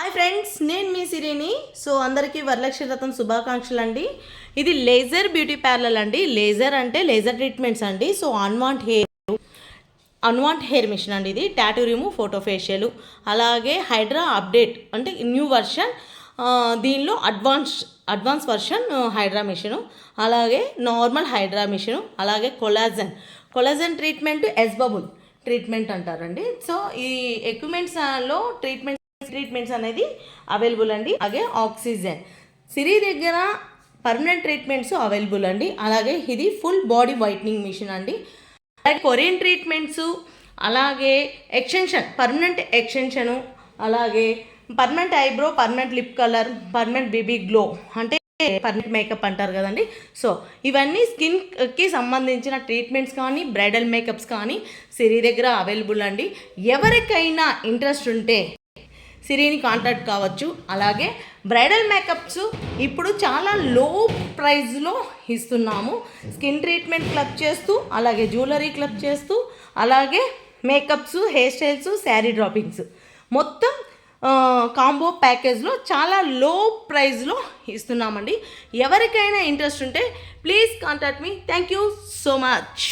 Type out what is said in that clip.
Hi friends, నేను మీ సిరిని. So అందరికీ వరలక్ష్మి వ్రతం శుభాకాంక్షలు అండి. ఇది లేజర్ బ్యూటీ పార్లర్ అండి. లేజర్ అంటే లేజర్ ట్రీట్మెంట్స్ అండి. సో అన్వాంట్ హెయిర్ మిషన్ అండి. ఇది టాటూ రిమూవ్, ఫోటో ఫేషియల్, అలాగే హైడ్రా అప్డేట్ అంటే న్యూ వర్షన్. దీనిలో అడ్వాన్స్ వర్షన్ హైడ్రా మిషను, అలాగే నార్మల్ హైడ్రా మిషను, అలాగే కొలాజన్ ట్రీట్మెంట్, ఎస్బబుల్ ట్రీట్మెంట్ అంటారండి. సో ఈ ఎక్విప్మెంట్స్లో ట్రీట్మెంట్స్ అనేది అవైలబుల్ అండి. అలాగే ఆక్సిజన్ సిరి దగ్గర పర్మనెంట్ ట్రీట్మెంట్స్ అవైలబుల్ అండి. అలాగే ఇది ఫుల్ బాడీ వైట్నింగ్ మిషన్ అండి. అలాగే కొరియన్ ట్రీట్మెంట్స్, అలాగే పర్మనెంట్ ఎక్స్టెన్షను, అలాగే permanent eyebrow, permanent lip colour, permanent baby glow అంటే పర్మనెంట్ మేకప్ అంటారు కదండి. సో ఇవన్నీ స్కిన్కి సంబంధించిన ట్రీట్మెంట్స్ కానీ బ్రైడల్ మేకప్స్ కానీ సిరి దగ్గర అవైలబుల్ అండి. ఎవరికైనా ఇంట్రెస్ట్ ఉంటే సిరిని కాంటాక్ట్ కావచ్చు. అలాగే బ్రైడల్ మేకప్స్ ఇప్పుడు చాలా లో ప్రైస్లో ఇస్తున్నాము. స్కిన్ ట్రీట్మెంట్ క్లబ్ చేస్తూ, అలాగే జ్యువెలరీ క్లబ్ చేస్తూ, అలాగే makeups, hair styles, sari droppings మొత్తం కాంబో ప్యాకేజ్లో చాలా లో ప్రైస్లో ఇస్తున్నామండి. ఎవరికైనా ఇంట్రెస్ట్ ఉంటే please contact me. Thank you so much.